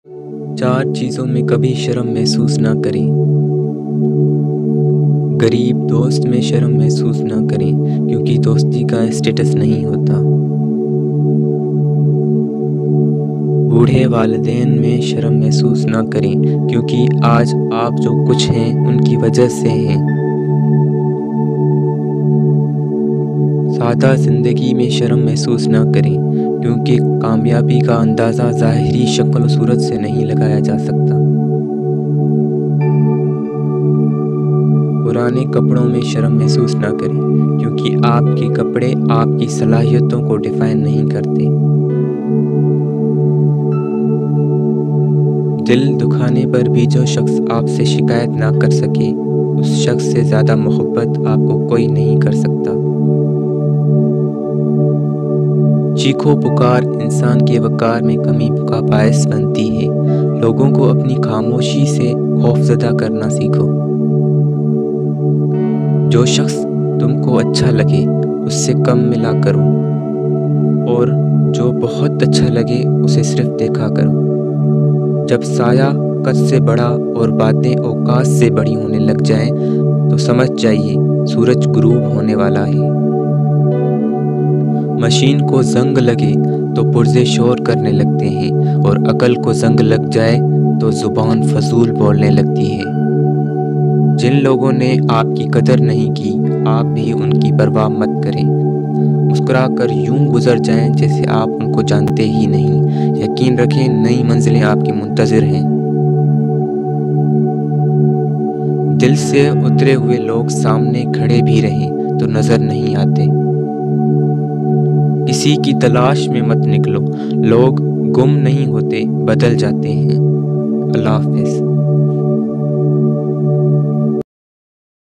4 चीज़ों में कभी शर्म महसूस ना करें। गरीब दोस्त में शर्म महसूस ना करें, क्योंकि दोस्ती का स्टेटस नहीं होता। बूढ़े वालिदैन में शर्म महसूस ना करें, क्योंकि आज आप जो कुछ हैं उनकी वजह से हैं। सादा ज़िंदगी में शर्म महसूस ना करें, क्योंकि कामयाबी का अंदाज़ा ज़ाहिरी शक्ल सूरत से नहीं लगाया जा सकता। पुराने कपड़ों में शर्म महसूस ना करें, क्योंकि आपके कपड़े आपकी सलाहियतों को डिफाइन नहीं करते। दिल दुखाने पर भी जो शख्स आपसे शिकायत ना कर सके, उस शख्स से ज़्यादा मोहब्बत आपको कोई नहीं कर सकता। चीखो पुकार इंसान के वक़ार में कमी का बायस बनती है। लोगों को अपनी खामोशी से खौफज़दा करना सीखो। जो शख्स तुमको अच्छा लगे उससे कम मिला करो, और जो बहुत अच्छा लगे उसे सिर्फ देखा करो। जब साया कद से बड़ा और बातें औकात से बड़ी होने लग जाएं, तो समझ जाइए सूरज गुरूब होने वाला है। मशीन को जंग लगे तो पुर्जे शोर करने लगते हैं, और अकल को जंग लग जाए तो ज़ुबान फजूल बोलने लगती है। जिन लोगों ने आपकी कदर नहीं की, आप भी उनकी परवाह मत करें। मुस्कुराकर यूं गुजर जाएं जैसे आप उनको जानते ही नहीं। यकीन रखें, नई मंजिलें आपकी मुंतज़िर हैं। दिल से उतरे हुए लोग सामने खड़े भी रहें तो नज़र नहीं आते। किसी की तलाश में मत निकलो, लोग गुम नहीं होते, बदल जाते हैं। अल्लाह हाफ़िज़।